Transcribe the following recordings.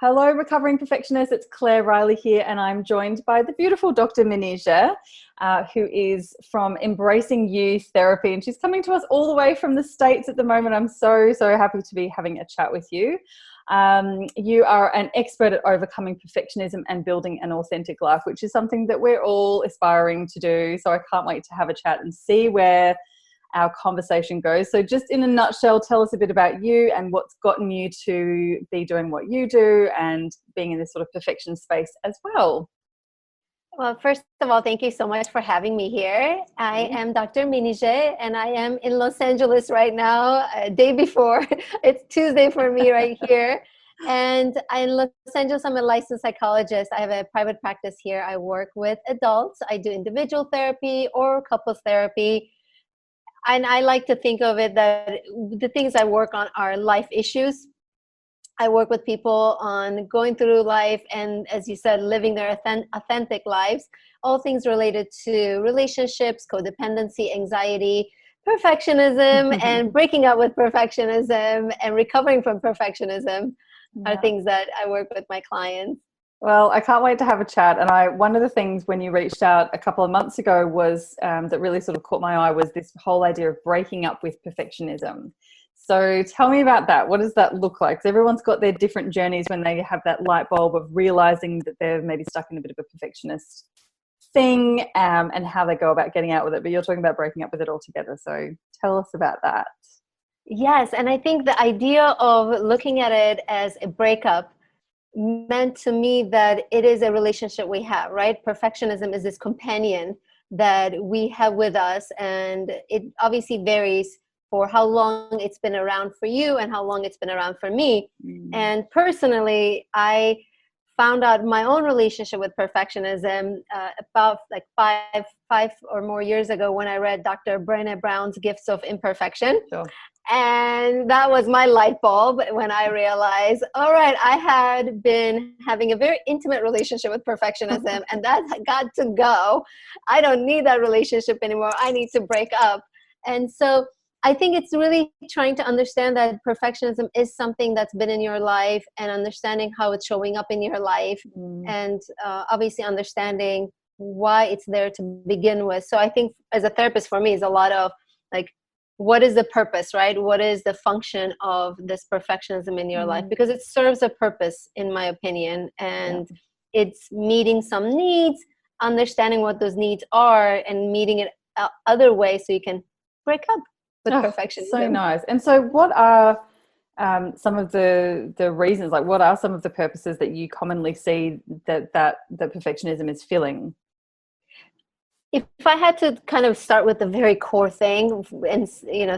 Hello, recovering perfectionists. It's Claire Riley here, and I'm joined by the beautiful Dr. Menije, who is from Embracing Youth Therapy, and she's coming to us all the way from the States at the moment. I'm so happy to be having a chat with you. You are an expert at overcoming perfectionism and building an authentic life, which is something that we're all aspiring to do. So I can't wait to have a chat and see where our conversation goes. So just in a nutshell, tell us a bit about you and what's gotten you to be doing what you do and being in this sort of perfection space as well. Well, first of all, thank you so much for having me here. I am Dr. Menije, and I am in Los Angeles right now, day before. It's Tuesday for me right here. And in Los Angeles, I'm a licensed psychologist. I have a private practice here. I work with adults. I do individual therapy or couples therapy. And I like to think of it that the things I work on are life issues. I work with people on going through life and, as you said, living their authentic lives, all things related to relationships, codependency, anxiety, perfectionism, and breaking up with perfectionism and recovering from perfectionism are things that I work with my clients. Well, I can't wait to have a chat. And one of the things when you reached out a couple of months ago was that really sort of caught my eye was this whole idea of breaking up with perfectionism. So tell me about that. What does that look like? Because everyone's got their different journeys when they have that light bulb of realizing that they're maybe stuck in a bit of a perfectionist thing, and how they go about getting out with it. But you're talking about breaking up with it altogether. So tell us about that. Yes. And I think the idea of looking at it as a breakup meant to me that it is a relationship we have, right? Perfectionism is this companion that we have with us, and it obviously varies for how long it's been around for you and how long it's been around for me. And personally, I found out my own relationship with perfectionism about like five or more years ago when I read Dr. Brené Brown's Gifts of Imperfection. Sure. And that was my light bulb when I realized, all right, I had been having a very intimate relationship with perfectionism, and that got to go. I don't need that relationship anymore. I need to break up. And so I think it's really trying to understand that perfectionism is something that's been in your life and understanding how it's showing up in your life, and obviously understanding why it's there to begin with. So I think as a therapist, for me, is a lot of like, what is the purpose, right? What is the function of this perfectionism in your life? Because it serves a purpose, in my opinion, and it's meeting some needs, understanding what those needs are, and meeting it other ways so you can break up with perfectionism. So nice. And so what are some of the reasons, like what are some of the purposes that you commonly see that perfectionism is filling? If I had to kind of start with the very core thing, and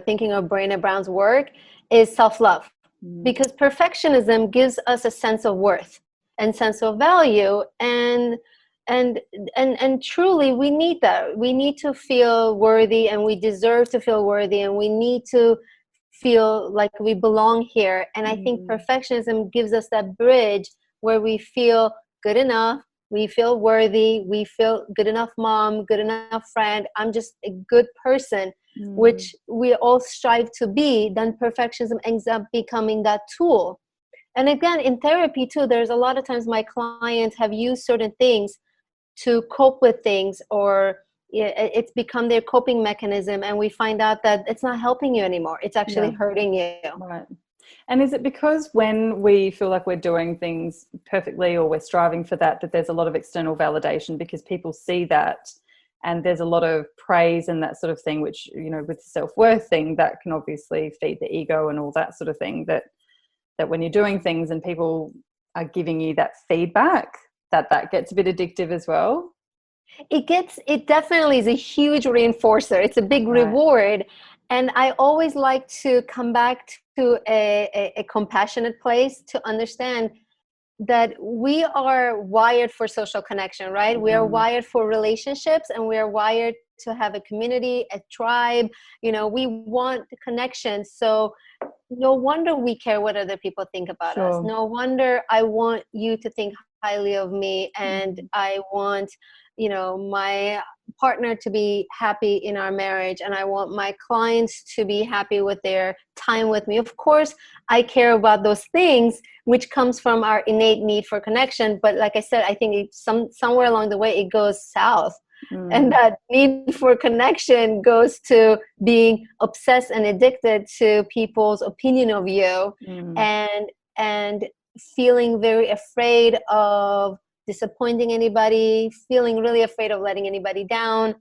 thinking of Brené Brown's work, is self-love. Because perfectionism gives us a sense of worth and sense of value, and truly we need that. We need to feel worthy, and we deserve to feel worthy, and we need to feel like we belong here. And I think perfectionism gives us that bridge where we feel good enough, we feel worthy, we feel good enough mom, good enough friend, I'm just a good person, which we all strive to be. Then perfectionism ends up becoming that tool. And again, in therapy too, there's a lot of times my clients have used certain things to cope with things, or it's become their coping mechanism, and we find out that it's not helping you anymore. It's actually hurting you. Right. And is it because when we feel like we're doing things perfectly or we're striving for that there's a lot of external validation because people see that, and there's a lot of praise and that sort of thing, which, with the self-worth thing, that can obviously feed the ego and all that sort of thing, that when you're doing things and people are giving you that feedback, that gets a bit addictive as well? It definitely is a huge reinforcer. It's a big reward. And I always like to come back to a compassionate place to understand that we are wired for social connection, right? We are wired for relationships, and we are wired to have a community, a tribe. We want connection. So no wonder we care what other people think about us. No wonder I want you to think highly of me, and I want my partner to be happy in our marriage, and I want my clients to be happy with their time with me. Of course, I care about those things, which comes from our innate need for connection. But like I said, I think somewhere along the way, it goes south. And that need for connection goes to being obsessed and addicted to people's opinion of you, and feeling very afraid of disappointing anybody, feeling really afraid of letting anybody down.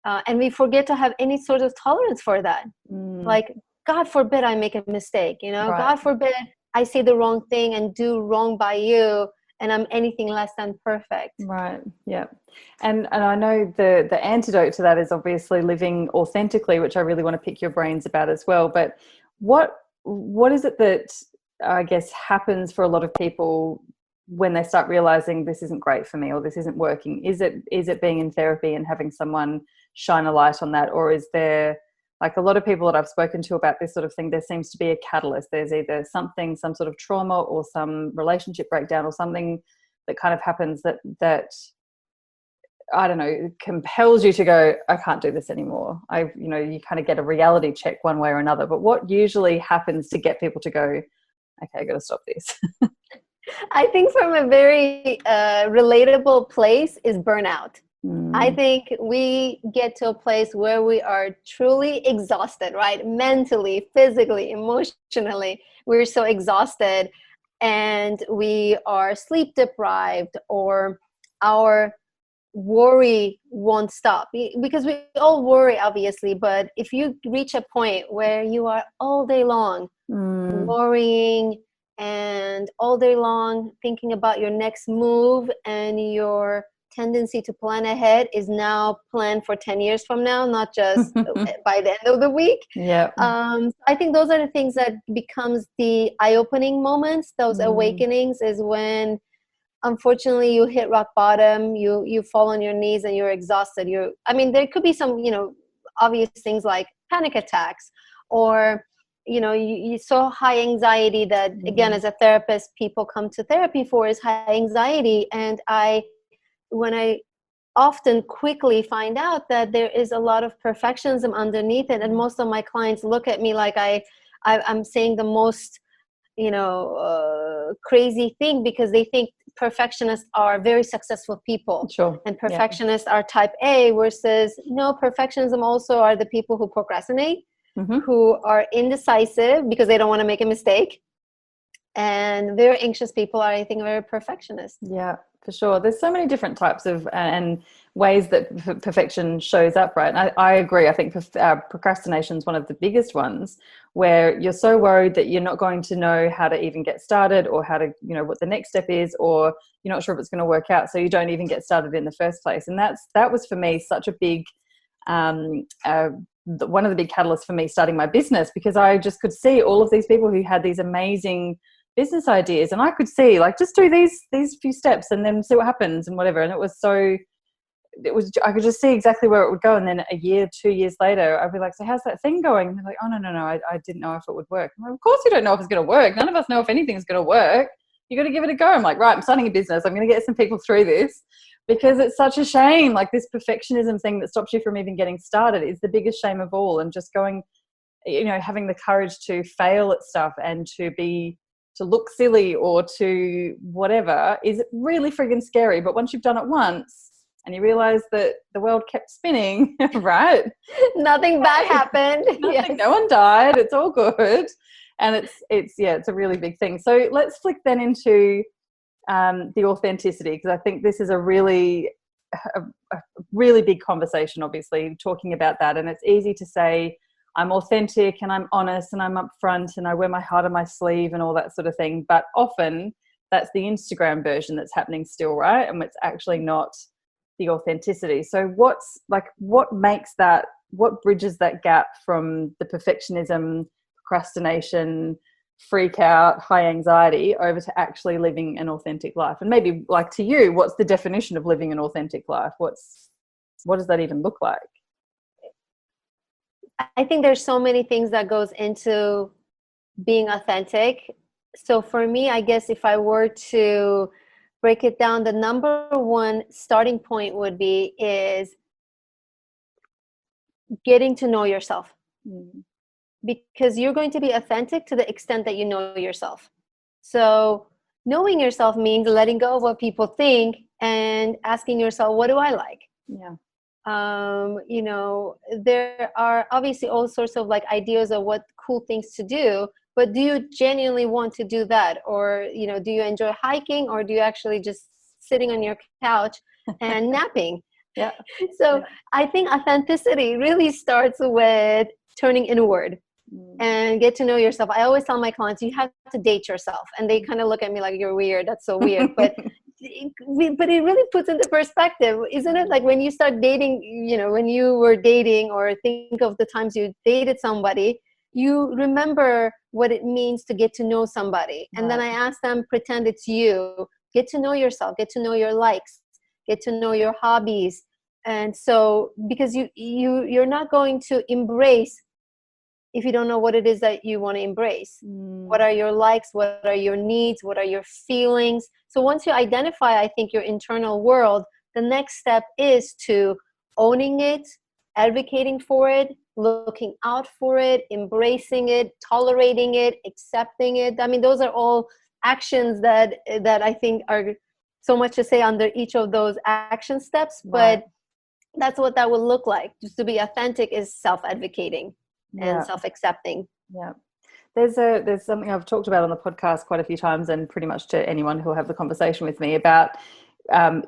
And we forget to have any sort of tolerance for that. Like, God forbid I make a mistake, Right. God forbid I say the wrong thing and do wrong by you, and I'm anything less than perfect. Right. Yeah. And I know the antidote to that is obviously living authentically, which I really want to pick your brains about as well. But what is it that I guess happens for a lot of people when they start realizing this isn't great for me or this isn't working? Is it being in therapy and having someone shine a light on that, or is there, like a lot of people that I've spoken to about this sort of thing, there seems to be a catalyst. There's either some sort of trauma or some relationship breakdown or something that kind of happens that I don't know, compels you to go, I can't do this anymore. You kind of get a reality check one way or another. But what usually happens to get people to go, okay, I got to stop this? I think from a very relatable place is burnout. I think we get to a place where we are truly exhausted, right? Mentally, physically, emotionally, we're so exhausted, and we are sleep deprived, or our worry won't stop, because we all worry, obviously. But if you reach a point where you are all day long worrying, and all day long thinking about your next move, and your tendency to plan ahead is now planned for 10 years from now, not just by the end of the week. Yeah. I think those are the things that becomes the eye-opening moments, those awakenings, is when unfortunately you hit rock bottom, you fall on your knees and you're exhausted. There could be some, obvious things like panic attacks, or you so high anxiety that, again, as a therapist, people come to therapy for is high anxiety. And when I often quickly find out that there is a lot of perfectionism underneath it, and most of my clients look at me like I'm saying the most, crazy thing, because they think perfectionists are very successful people. Sure. And perfectionists are type A, versus no, perfectionism also are the people who procrastinate, who are indecisive because they don't want to make a mistake. And very anxious people are, I think, very perfectionist. Yeah, for sure. There's so many different types of and ways that perfection shows up, right? And I agree. I think procrastination is one of the biggest ones, where you're so worried that you're not going to know how to even get started, or how to, what the next step is, or you're not sure if it's going to work out, so you don't even get started in the first place. And that was for me such a big one of the big catalysts for me starting my business, because I just could see all of these people who had these amazing business ideas, and I could see, like, just do these few steps and then see what happens and whatever. And I could just see exactly where it would go. And then a year, 2 years later, I'd be like, so how's that thing going? And they're like, oh, no, I didn't know if it would work. I'm like, of course you don't know if it's going to work. None of us know if anything's going to work. You got to give it a go. I'm like, right, I'm starting a business. I'm going to get some people through this, because it's such a shame. Like, this perfectionism thing that stops you from even getting started is the biggest shame of all. And just going, having the courage to fail at stuff and to look silly or to whatever is really friggin' scary. But once you've done it once and you realize that the world kept spinning, right? Nothing bad happened. Yes. No one died. It's all good. And it's a really big thing. So let's flick then into the authenticity, because I think this is a really big conversation, obviously, talking about that. And it's easy to say, I'm authentic and I'm honest and I'm upfront and I wear my heart on my sleeve and all that sort of thing. But often that's the Instagram version that's happening still, right? And it's actually not the authenticity. So what bridges that gap from the perfectionism, procrastination, freak out, high anxiety over to actually living an authentic life? And maybe, like, to you, what's the definition of living an authentic life? What does that even look like? I think there's so many things that goes into being authentic. So for me, I guess if I were to break it down, the number one starting point would be is getting to know yourself, Mm. because you're going to be authentic to the extent that you know yourself. So knowing yourself means letting go of what people think and asking yourself, what do I like? Yeah. You know, there are obviously all sorts of like ideas of what cool things to do, but do you genuinely want to do that? Or, you know, do you enjoy hiking, or do you actually just sitting on your couch and napping? Yeah. So Yeah. I think authenticity really starts with turning inward Mm. and get to know yourself. I always tell my clients, you have to date yourself. And they kind of look at me like, you're weird. That's so weird. But it really puts into perspective, isn't it? Like when you start dating, you know, when you were dating, or think of the times you dated somebody, you remember what it means to get to know somebody. And then I ask them, pretend it's you. Get to know yourself. Get to know your likes. Get to know your hobbies. And so, because you're not going to embrace if you don't know what it is that you want to embrace. What are your likes? What are your needs? What are your feelings? So once you identify, I think, your internal world, the next step is to owning it, advocating for it, looking out for it, embracing it, tolerating it, accepting it. I mean, those are all actions that I think are so much to say under each of those action steps, but that's what that would look like. Just to be authentic is self-advocating and self-accepting. Yeah. There's something I've talked about on the podcast quite a few times, and pretty much to anyone who'll have the conversation with me, about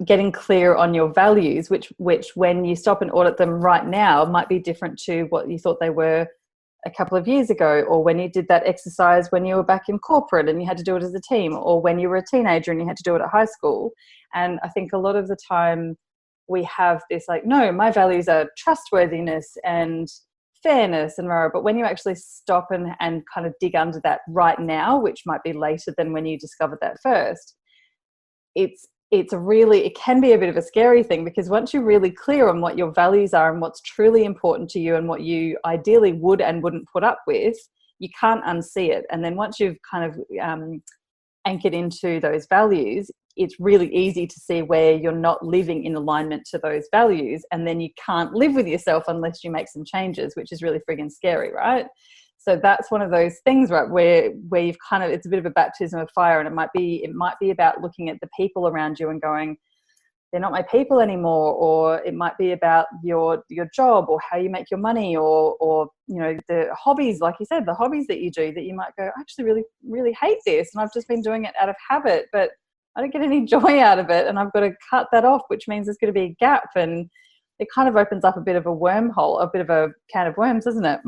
getting clear on your values, which when you stop and audit them right now might be different to what you thought they were a couple of years ago, or when you did that exercise when you were back in corporate and you had to do it as a team, or when you were a teenager and you had to do it at high school. And I think a lot of the time we have this like, no, my values are trustworthiness and fairness and rah, but when you actually stop and kind of dig under that right now, which might be later than when you discovered that first, it can be a bit of a scary thing, because once you're really clear on what your values are and what's truly important to you and what you ideally would and wouldn't put up with, you can't unsee it. And then once you've kind of anchored into those values, it's really easy to see where you're not living in alignment to those values, and then you can't live with yourself unless you make some changes, which is really friggin' scary, right? So that's one of those things, right, where you've kind of, it's a bit of a baptism of fire, and it might be about looking at the people around you and going, they're not my people anymore, or it might be about your job or how you make your money, or you know, the hobbies, like you said, the hobbies that you do that you might go, I actually really, really hate this, and I've just been doing it out of habit, but I don't get any joy out of it, and I've got to cut that off, which means there's going to be a gap, and it kind of opens up a bit of a wormhole, a bit of a can of worms, doesn't it?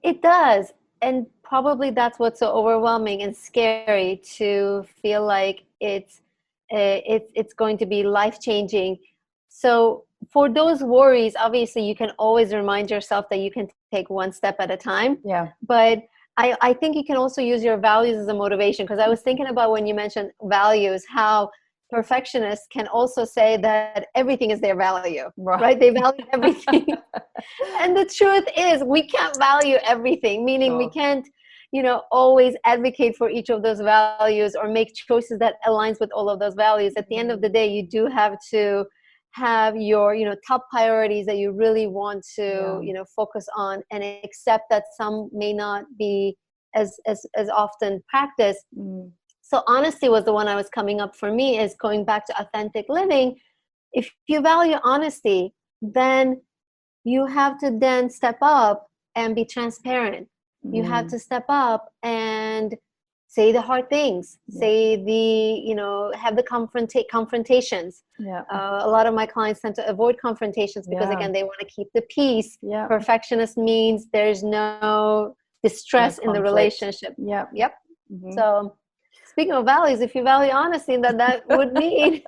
It does. And probably that's what's so overwhelming and scary, to feel like it's going to be life-changing. So for those worries, obviously you can always remind yourself that you can take one step at a time. Yeah. But I think you can also use your values as a motivation, because I was thinking about, when you mentioned values, how perfectionists can also say that everything is their value, right? They value everything. And the truth is, we can't value everything, meaning we can't, you know, always advocate for each of those values or make choices that aligns with all of those values. At the end of the day, you do have to have your, you know, top priorities that you really want to, you know, focus on, and accept that some may not be as often practiced. So honesty was the one I was coming up for me, is going back to authentic living. If you value honesty, then you have to then step up and be transparent. You have to step up and say the hard things, say the, you know, have the confrontations. A lot of my clients tend to avoid confrontations because, again, they want to keep the peace. Perfectionist means there's no distress in the relationship. So speaking of values, if you value honesty, then that would mean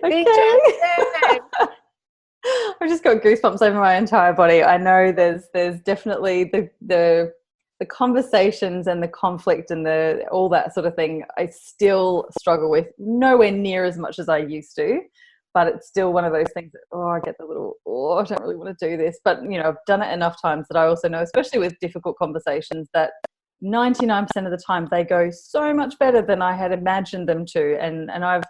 being transparent. I've just got goosebumps over my entire body. I know there's definitely the conversations and the conflict and all that sort of thing I still struggle with, nowhere near as much as I used to, but it's still one of those things that, I get the little, I don't really want to do this. But, you know, I've done it enough times that I also know, especially with difficult conversations, that 99% of the time they go so much better than I had imagined them to. And I've,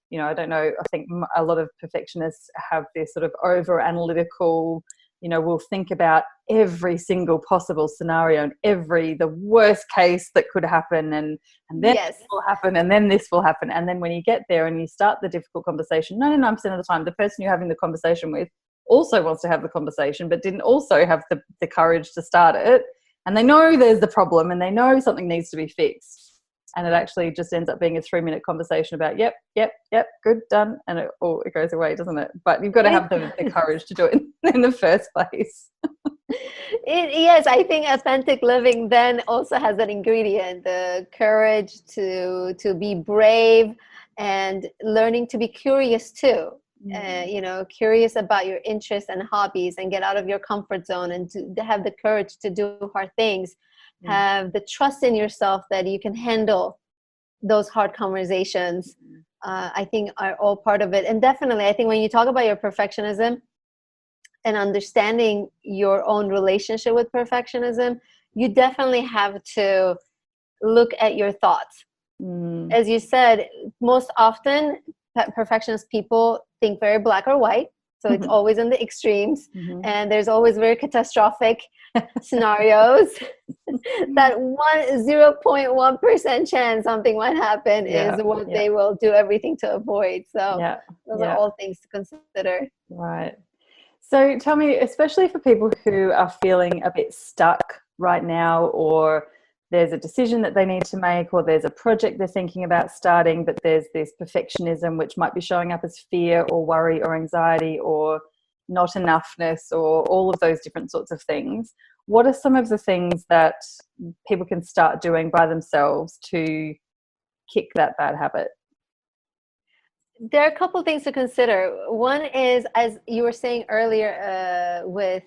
you know, I don't know, I think a lot of perfectionists have this sort of over analytical we'll think about every single possible scenario and the worst case that could happen, and then Yes. this will happen, and then this will happen. And then when you get there and you start the difficult conversation, 99% of the time, the person you're having the conversation with also wants to have the conversation, but didn't also have the courage to start it. And they know there's the problem and they know something needs to be fixed. And it actually just ends up being a 3-minute conversation about, yep, good, done. And it goes away, doesn't it? But you've got to have the courage to do it in the first place. Yes, I think authentic living then also has that ingredient, the courage to be brave and learning to be curious too. Curious about your interests and hobbies, and get out of your comfort zone, and to have the courage to do hard things. Have the trust in yourself that you can handle those hard conversations. I think are all part of it. And definitely, I think when you talk about your perfectionism and understanding your own relationship with perfectionism, you definitely have to look at your thoughts. As you said, most often perfectionist people think very black or white. So it's always in the extremes, and there's always very catastrophic scenarios that 0.1% chance something might happen is what they will do everything to avoid. So those are all things to consider. Right. So tell me, especially for people who are feeling a bit stuck right now, or there's a decision that they need to make, or there's a project they're thinking about starting, but there's this perfectionism which might be showing up as fear or worry or anxiety or not enoughness, or all of those different sorts of things. What are some of the things that people can start doing by themselves to kick that bad habit? There are a couple of things to consider. One is, as you were saying earlier, with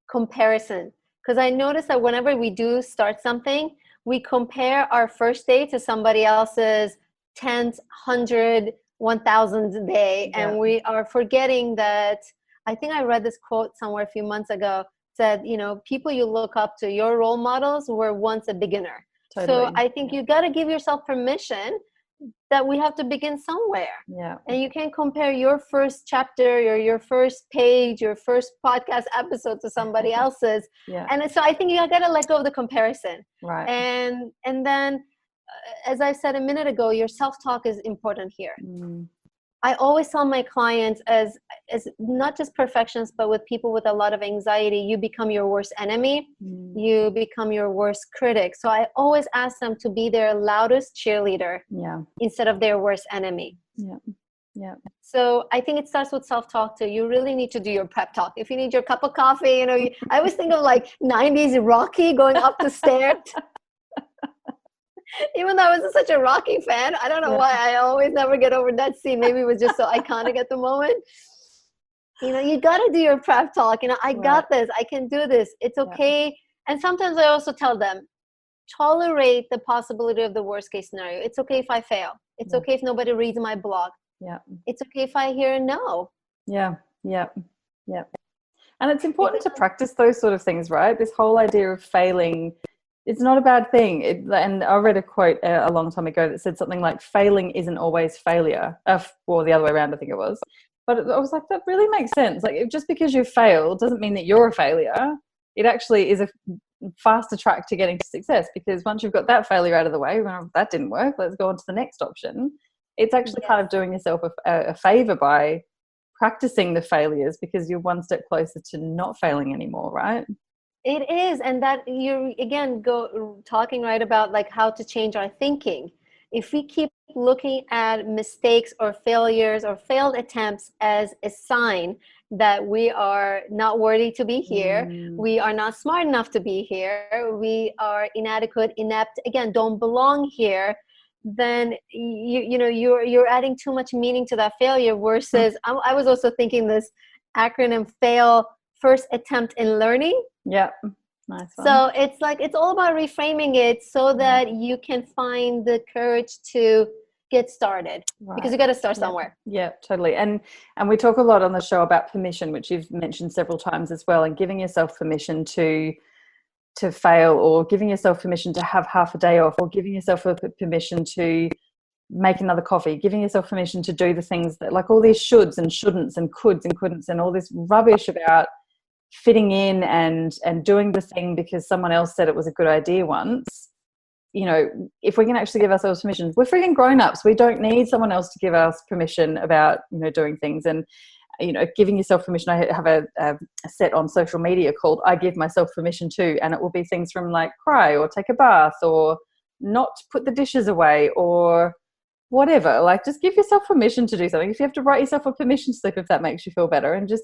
comparison. Because I noticed that whenever we do start something, we compare our first day to somebody else's 10th, 100th, 1000th day. And we are forgetting that, I think I read this quote somewhere a few months ago, said, people you look up to, your role models, were once a beginner. Totally. So I think you got to give yourself permission that we have to begin somewhere. And you can't compare your first chapter or your first page, your first podcast episode to somebody else's. And so I think you got to let go of the comparison. Right. And then, as I said a minute ago, your self-talk is important here. I always tell my clients, as not just perfectionists, but with people with a lot of anxiety, you become your worst enemy. You become your worst critic. So I always ask them to be their loudest cheerleader instead of their worst enemy. So I think it starts with self-talk too. You really need to do your prep talk. If you need your cup of coffee, I always think of like 90s Rocky going up the stairs. Even though I was such a Rocky fan, I don't know why I always never get over that scene. Maybe it was just so iconic at the moment. You got to do your prep talk. I got this. I can do this. It's okay. And sometimes I also tell them, tolerate the possibility of the worst case scenario. It's okay if I fail. It's okay if nobody reads my blog. It's okay if I hear a no. And it's important to practice those sort of things, right? This whole idea of failing, it's not a bad thing. And I read a quote a long time ago that said something like, failing isn't always failure. Or the other way around, I think it was. But I was like, that really makes sense. Like, just because you failed doesn't mean that you're a failure. It actually is a faster track to getting to success, because once you've got that failure out of the way, well, that didn't work, let's go on to the next option. It's actually kind of doing yourself a favor by practicing the failures, because you're one step closer to not failing anymore, right? It is. And that you again talking right about like how to change our thinking. If we keep looking at mistakes or failures or failed attempts as a sign that we are not worthy to be here, we are not smart enough to be here, we are inadequate, inept, again, don't belong here, then you're adding too much meaning to that failure. Versus I was also thinking this acronym FAIL, first attempt in learning. Nice one. So it's like, it's all about reframing it so that you can find the courage to get started, because you got to start somewhere. Totally. And we talk a lot on the show about permission, which you've mentioned several times as well, and giving yourself permission to fail, or giving yourself permission to have half a day off, or giving yourself permission to make another coffee, giving yourself permission to do the things that, like, all these shoulds and shouldn'ts and coulds and couldn'ts and all this rubbish about fitting in and doing the thing because someone else said it was a good idea once, you know, if we can actually give ourselves permission, we're freaking grown-ups. We don't need someone else to give us permission about, you know, doing things. And, you know, giving yourself permission, I have a set on social media called I Give Myself Permission To, and it will be things from like cry or take a bath or not put the dishes away or whatever. Like, just give yourself permission to do something. If you have to write yourself a permission slip, if that makes you feel better, and just,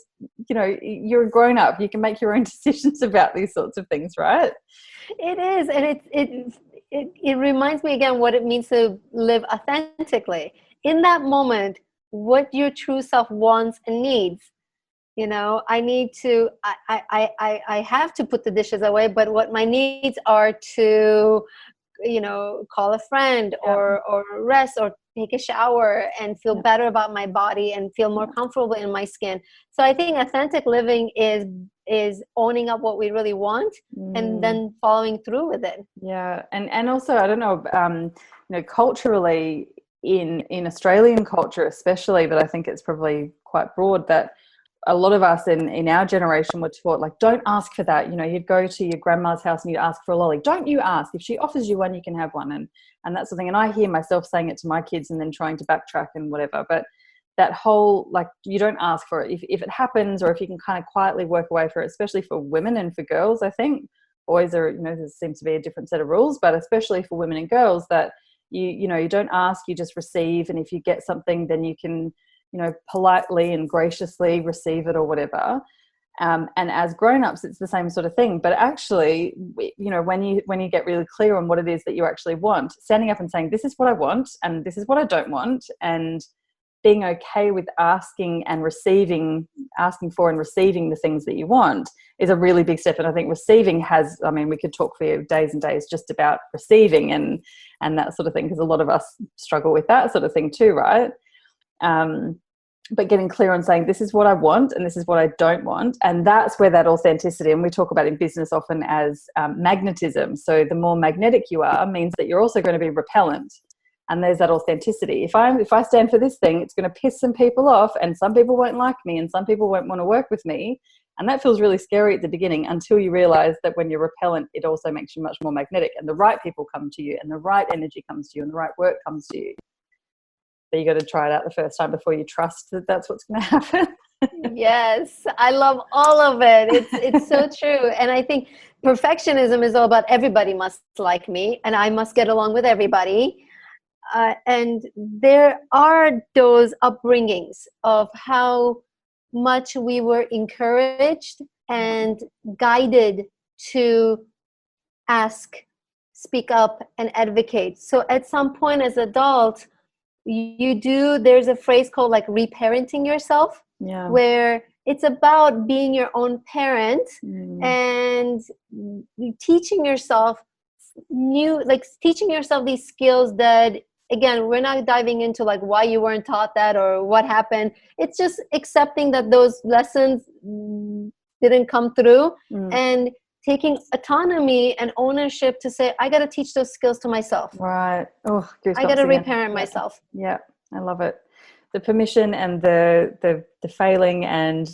you know, you're a grown up, you can make your own decisions about these sorts of things, right? It is. And it reminds me again what it means to live authentically in that moment, what your true self wants and needs. You know, I have to put the dishes away, but what my needs are to, you know, call a friend or rest or take a shower and feel better about my body and feel more comfortable in my skin. So I think authentic living is owning up what we really want and then following through with it. Yeah. And also, I don't know, you know, culturally in Australian culture especially, but I think it's probably quite broad, that a lot of us in our generation were taught, like, don't ask for that. You know, you'd go to your grandma's house and you'd ask for a lolly. Don't you ask. If she offers you one, you can have one. And that's the thing. And I hear myself saying it to my kids and then trying to backtrack and whatever. But that whole, like, you don't ask for it. If it happens, or if you can kind of quietly work away for it, especially for women and for girls, I think. Boys are, you know, there seems to be a different set of rules, but especially for women and girls, that you know, you don't ask, you just receive. And if you get something, then you can, you know, politely and graciously receive it or whatever. And as grown-ups, it's the same sort of thing. But actually, you know, when you get really clear on what it is that you actually want, standing up and saying, this is what I want and this is what I don't want, and being okay with asking for and receiving the things that you want is a really big step. And I think receiving has, I mean, we could talk for days and days just about receiving and that sort of thing, because a lot of us struggle with that sort of thing too, right? But getting clear on saying, this is what I want and this is what I don't want. And that's where that authenticity, and we talk about in business often as magnetism. So the more magnetic you are means that you're also going to be repellent. And there's that authenticity. If I stand for this thing, it's going to piss some people off, and some people won't like me, and some people won't want to work with me. And that feels really scary at the beginning, until you realize that when you're repellent, it also makes you much more magnetic, and the right people come to you, and the right energy comes to you, and the right work comes to you. But you got to try it out the first time before you trust that that's what's going to happen. Yes, I love all of it. It's so true. And I think perfectionism is all about everybody must like me, and I must get along with everybody. And there are those upbringings of how much we were encouraged and guided to ask, speak up, and advocate. So at some point as adults, there's a phrase called like reparenting yourself, where it's about being your own parent and teaching yourself these skills that, again, we're not diving into like why you weren't taught that or what happened. It's just accepting that those lessons didn't come through and taking autonomy and ownership to say, I got to teach those skills to myself. Right. Oh, I got to reparent myself. Yeah, I love it. The permission and the failing and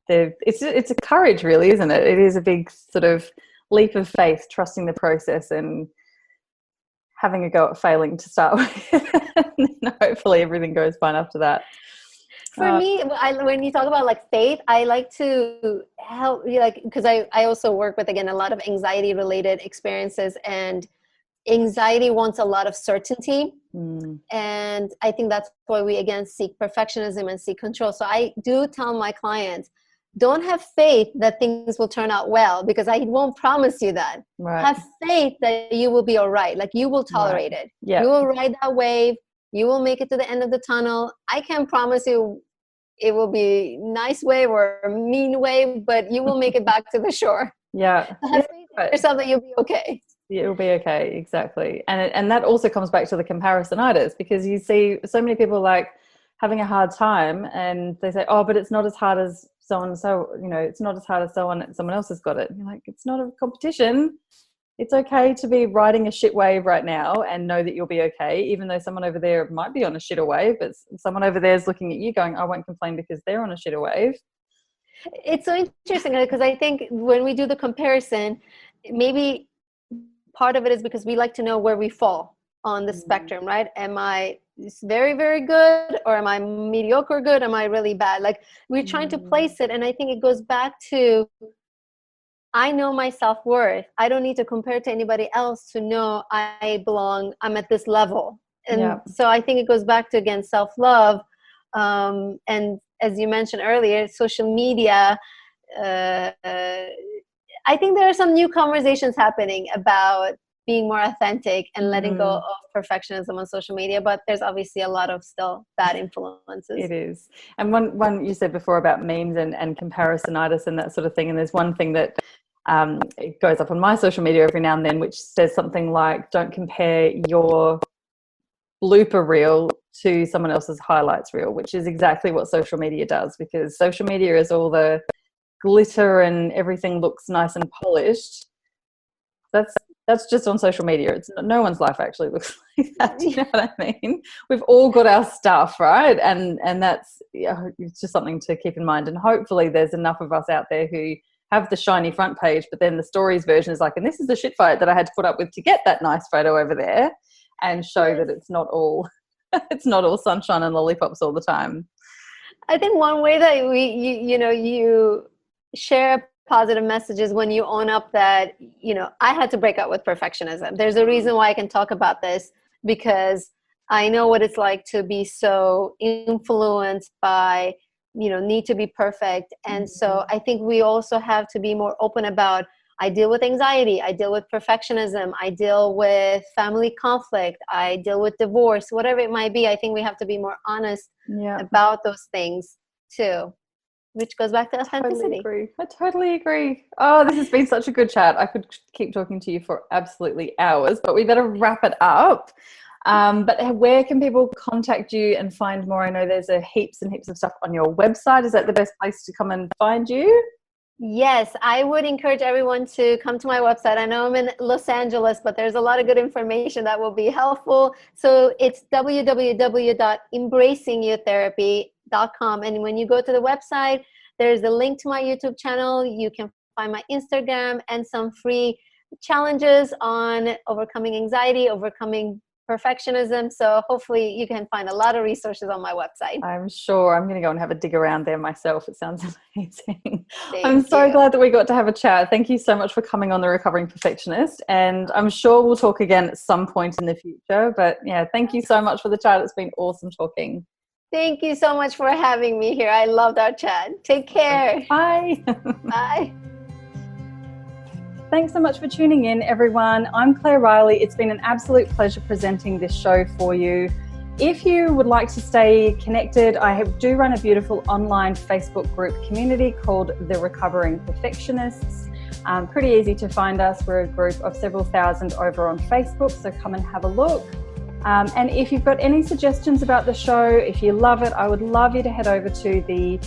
it's a courage, really, isn't it? It is a big sort of leap of faith, trusting the process and having a go at failing to start with. And hopefully everything goes fine after that. For me, when you talk about like faith, I like to help you, like, because I also work with, again, a lot of anxiety related experiences, and anxiety wants a lot of certainty. And I think that's why we, again, seek perfectionism and seek control. So I do tell my clients, don't have faith that things will turn out well, because I won't promise you that. Right. Have faith that you will be all right. Like, you will tolerate it. Yeah. You will ride that wave. You will make it to the end of the tunnel. I can't promise you it will be a nice wave or a mean wave, but you will make it back to the shore. Yeah. Have faith in yourself that you'll be okay. It'll be okay. Exactly. And that also comes back to the comparisonitis, because you see so many people like having a hard time and they say, oh, but it's not as hard as so-and-so, you know, it's not as hard as someone else has got it. And you're like, it's not a competition. It's okay to be riding a shit wave right now and know that you'll be okay, even though someone over there might be on a shitter wave, but someone over there is looking at you going, I won't complain because they're on a shitter wave. It's so interesting because I think when we do the comparison, maybe part of it is because we like to know where we fall on the spectrum, right? Am I very, very good, or am I mediocre good? Am I really bad? Like, we're trying to place it. And I think it goes back to, I know my self-worth. I don't need to compare to anybody else to know I belong. I'm at this level. And so I think it goes back to, again, self-love. And as you mentioned earlier, social media, I think there are some new conversations happening about being more authentic and letting go of perfectionism on social media, but there's obviously a lot of still bad influences. It is. And one you said before about memes and comparisonitis and that sort of thing, and there's one thing that it goes up on my social media every now and then, which says something like, don't compare your blooper reel to someone else's highlights reel, which is exactly what social media does, because social media is all the glitter and everything looks nice and polished. That's just on social media. It's no one's life actually looks like that. Do you know what I mean? We've all got our stuff, right? And that's, it's just something to keep in mind. And hopefully there's enough of us out there who have the shiny front page, but then the stories version is like, and this is the shit fight that I had to put up with to get that nice photo over there, and show that it's not all sunshine and lollipops all the time. I think one way that you share positive messages when you own up that, I had to break out with perfectionism. There's a reason why I can talk about this, because I know what it's like to be so influenced by, need to be perfect. And so I think we also have to be more open about, I deal with anxiety, I deal with perfectionism, I deal with family conflict, I deal with divorce, whatever it might be. I think we have to be more honest about those things too. Which goes back to authenticity. I totally agree. Oh, this has been such a good chat. I could keep talking to you for absolutely hours, but we better wrap it up. But where can people contact you and find more? I know there's heaps and heaps of stuff on your website. Is that the best place to come and find you? Yes, I would encourage everyone to come to my website. I know I'm in Los Angeles, but there's a lot of good information that will be helpful. So it's www.embracingyoutherapy.com. And when you go to the website, there's a link to my YouTube channel. You can find my Instagram and some free challenges on overcoming anxiety, overcoming perfectionism. So hopefully you can find a lot of resources on my website. I'm sure I'm going to go and have a dig around there myself. It sounds amazing. I'm so glad that we got to have a chat. Thank you so much for coming on The Recovering Perfectionist. And I'm sure we'll talk again at some point in the future. But yeah, thank you so much for the chat. It's been awesome talking. Thank you so much for having me here. I loved our chat. Take care. Bye. Bye. Thanks so much for tuning in, everyone. I'm Claire Riley. It's been an absolute pleasure presenting this show for you. If you would like to stay connected, I do run a beautiful online Facebook group community called The Recovering Perfectionists. Pretty easy to find us. We're a group of several thousand over on Facebook, so come and have a look. And if you've got any suggestions about the show, if you love it, I would love you to head over to the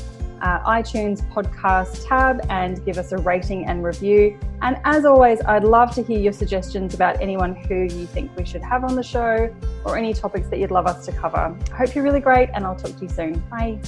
iTunes podcast tab and give us a rating and review. And as always, I'd love to hear your suggestions about anyone who you think we should have on the show, or any topics that you'd love us to cover. I hope you're really great, and I'll talk to you soon. Bye.